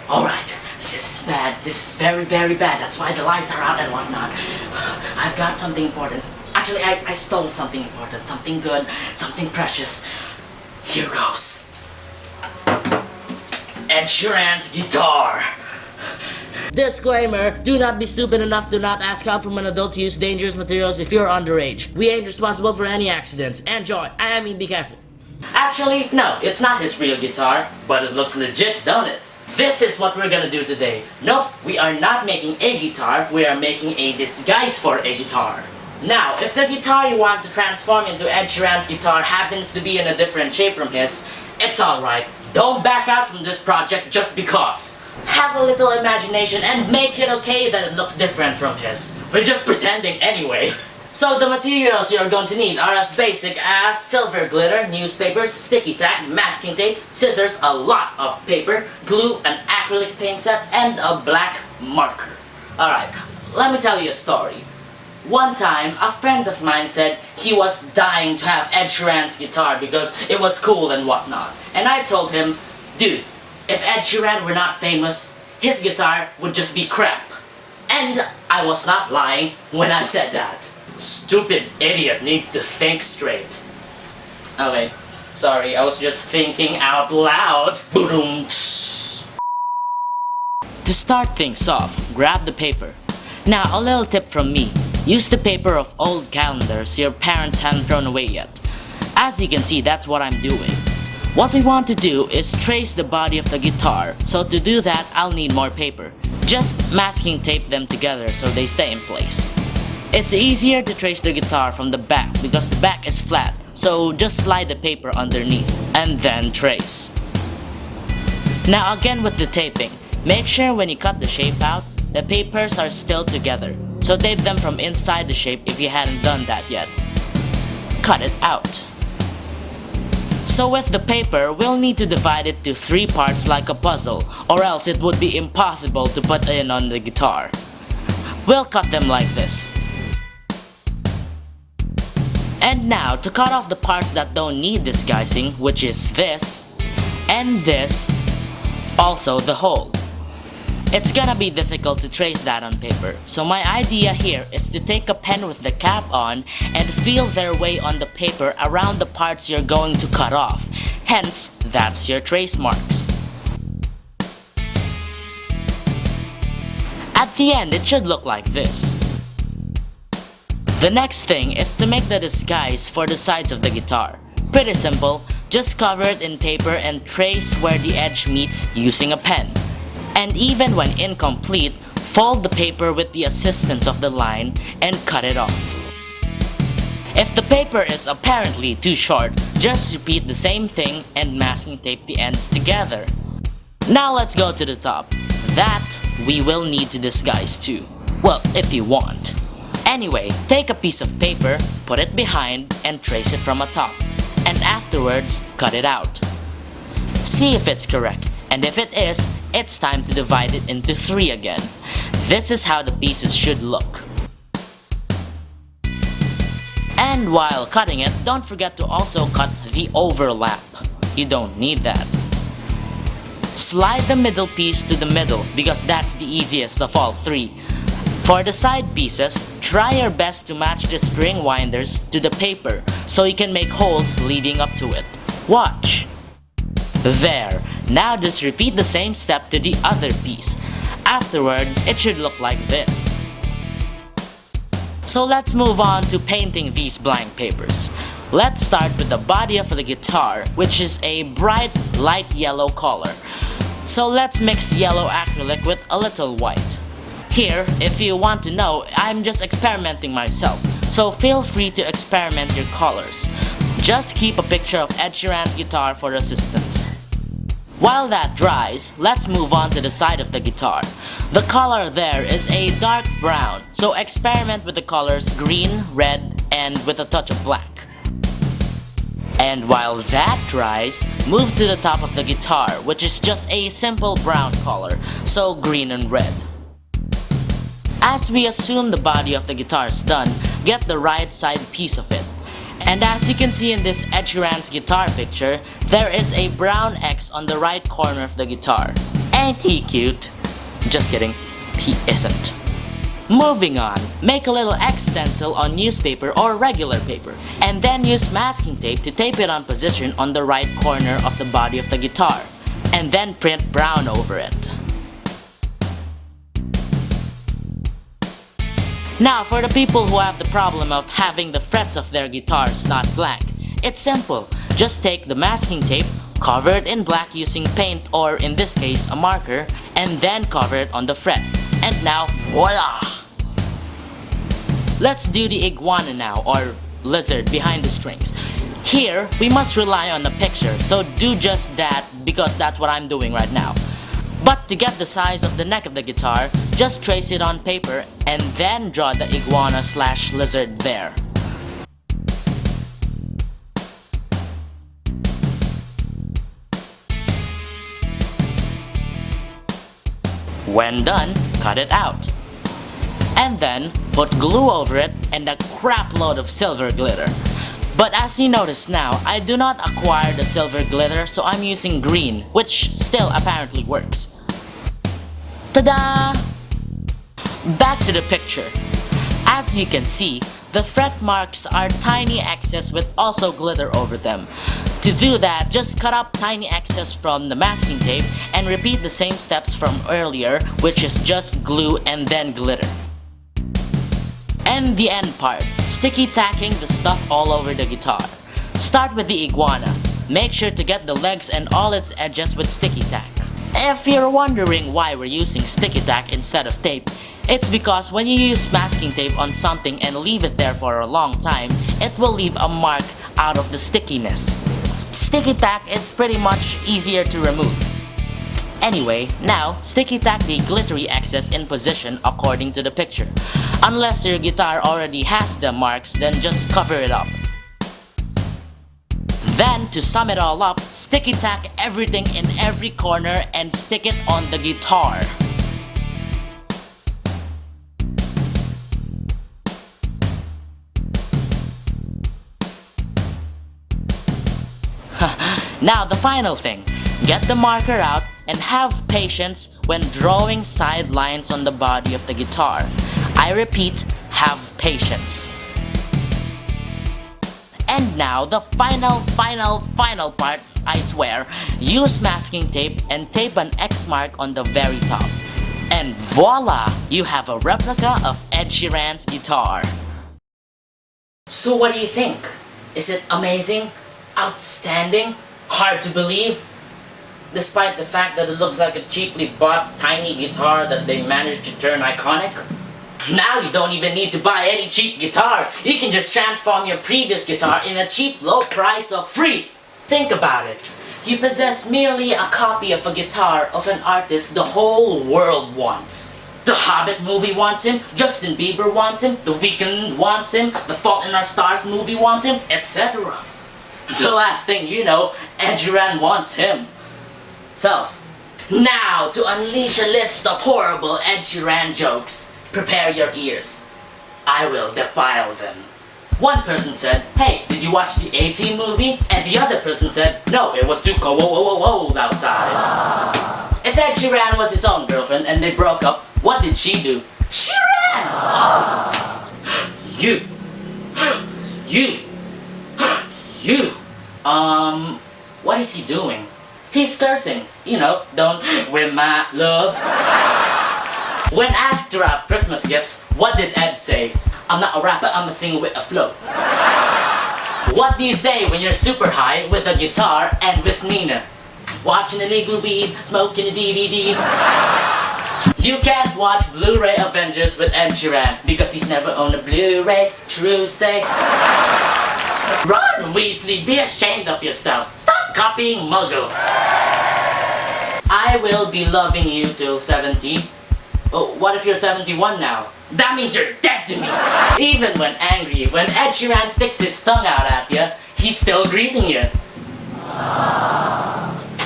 Alright, this is bad. This is very, very bad. That's why the lights are out and whatnot. I've got something important. Actually, I stole something important, something good, something precious. Here goes. Ed Sheeran's guitar. Disclaimer, do not be stupid enough to not ask help from an adult to use dangerous materials if you're underage. We ain't responsible for any accidents. Enjoy. I mean, be careful. Actually, no, it's not his real guitar, but it looks legit, don't it? This is what we're gonna do today. Nope, we are not making a guitar, we are making a disguise for a guitar. Now, if the guitar you want to transform into Ed Sheeran's guitar happens to be in a different shape from his, it's alright. Don't back out from this project just because. Have a little imagination and make it okay that it looks different from his. We're just pretending anyway. So the materials you're going to need are as basic as silver glitter, newspapers, sticky tack, masking tape, scissors, a lot of paper, glue, an acrylic paint set, and a black marker. Alright, let me tell you a story. One time, a friend of mine said he was dying to have Ed Sheeran's guitar because it was cool and whatnot. And I told him, dude, if Ed Sheeran were not famous, his guitar would just be crap. And I was not lying when I said that. Stupid idiot needs to think straight. Oh wait, sorry, I was just thinking out loud. Boom. To start things off, grab the paper. Now, a little tip from me. Use the paper of old calendars your parents haven't thrown away yet. As you can see, that's what I'm doing. What we want to do is trace the body of the guitar, so to do that, I'll need more paper. Just masking tape them together so they stay in place. It's easier to trace the guitar from the back because the back is flat, so just slide the paper underneath, and then trace. Now again with the taping, make sure when you cut the shape out, the papers are still together. So tape them from inside the shape if you hadn't done that yet. Cut it out. So with the paper, we'll need to divide it to 3 parts like a puzzle, or else it would be impossible to put in on the guitar. We'll cut them like this. And now, to cut off the parts that don't need disguising, which is this, and this, also the hole. It's gonna be difficult to trace that on paper, so my idea here is to take a pen with the cap on and feel their way on the paper around the parts you're going to cut off. Hence, that's your trace marks. At the end, it should look like this. The next thing is to make the disguise for the sides of the guitar. Pretty simple, just cover it in paper and trace where the edge meets using a pen. And even when incomplete, fold the paper with the assistance of the line and cut it off. If the paper is apparently too short, just repeat the same thing and masking tape the ends together. Now let's go to the top. That we will need to disguise too. Well, if you want. Anyway, take a piece of paper, put it behind, and trace it from atop. And afterwards, cut it out. See if it's correct. And if it is, it's time to divide it into 3 again. This is how the pieces should look. And while cutting it, don't forget to also cut the overlap. You don't need that. Slide the middle piece to the middle because that's the easiest of all 3. For the side pieces, try your best to match the spring winders to the paper so you can make holes leading up to it. Watch! There! Now just repeat the same step to the other piece. Afterward, it should look like this. So let's move on to painting these blank papers. Let's start with the body of the guitar, which is a bright light yellow color. So let's mix yellow acrylic with a little white. Here, if you want to know, I'm just experimenting myself, so feel free to experiment your colors. Just keep a picture of Ed Sheeran's guitar for assistance. While that dries, let's move on to the side of the guitar. The color there is a dark brown, so experiment with the colors green, red, and with a touch of black. And while that dries, move to the top of the guitar, which is just a simple brown color, so green and red. As we assume the body of the guitar is done, get the right side piece of it. And as you can see in this Ed Sheeran's guitar picture, there is a brown X on the right corner of the guitar. Ain't he cute? Just kidding, he isn't. Moving on, make a little X stencil on newspaper or regular paper, and then use masking tape to tape it on position on the right corner of the body of the guitar, and then print brown over it. Now for the people who have the problem of having the frets of their guitars not blank, it's simple. Just take the masking tape, cover it in black using paint or in this case a marker, and then cover it on the fret. And now, voila! Let's do the iguana now, or lizard behind the strings. Here, we must rely on the picture, so do just that because that's what I'm doing right now. But to get the size of the neck of the guitar, just trace it on paper and then draw the iguana/lizard there. When done, cut it out. And then, put glue over it and a crap load of silver glitter. But as you notice now, I do not acquire the silver glitter, so I'm using green, which still apparently works. Ta-da! Back to the picture. As you can see, the fret marks are tiny X's with also glitter over them. To do that, just cut up tiny X's from the masking tape and repeat the same steps from earlier, which is just glue and then glitter. And the end part, sticky tacking the stuff all over the guitar. Start with the iguana. Make sure to get the legs and all its edges with sticky tack. If you're wondering why we're using sticky tack instead of tape, it's because when you use masking tape on something and leave it there for a long time, it will leave a mark out of the stickiness. Sticky tack is pretty much easier to remove. Anyway, now, sticky tack the glittery excess in position according to the picture. Unless your guitar already has the marks, then just cover it up. Then, to sum it all up, sticky tack everything in every corner and stick it on the guitar. Now the final thing, get the marker out and have patience when drawing side lines on the body of the guitar. I repeat, have patience. And now the final part, I swear. Use masking tape and tape an X mark on the very top. And voila! You have a replica of Ed Sheeran's guitar. So what do you think? Is it amazing? Outstanding? Hard to believe? Despite the fact that it looks like a cheaply bought tiny guitar that they managed to turn iconic? Now you don't even need to buy any cheap guitar. You can just transform your previous guitar in a cheap low price of free. Think about it. You possess merely a copy of a guitar of an artist the whole world wants. The Hobbit movie wants him, Justin Bieber wants him, The Weeknd wants him, The Fault in Our Stars movie wants him, etc. The last thing you know, Ed Sheeran wants him. So, now to unleash a list of horrible Ed Sheeran jokes. Prepare your ears. I will defile them. One person said, hey, did you watch the A-Team movie? And the other person said, no, it was too cold outside. If Ed Sheeran was his own girlfriend and they broke up, what did she do? She ran! You. What is he doing? He's cursing. You know, don't win my love. When asked to wrap Christmas gifts, what did Ed say? I'm not a rapper, I'm a singer with a flow. What do you say when you're super high with a guitar and with Nina? Watching illegal weed, smoking a DVD. You can't watch Blu-ray Avengers with Ed Sheeran because he's never owned a Blu-ray, true say. Ron Weasley, be ashamed of yourself. Stop copying muggles. I will be loving you till 70. Oh, what if you're 71 now? That means you're dead to me! Even when angry, when Ed Sheeran sticks his tongue out at you, he's still greeting you.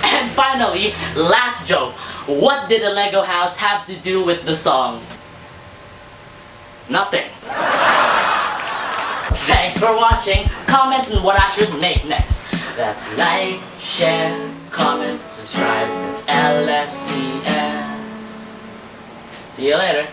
And finally, last joke. What did a Lego house have to do with the song? Nothing. Thanks for watching. Comment on what I should make next. That's like, share, comment, subscribe. That's LS. SCS. See you later.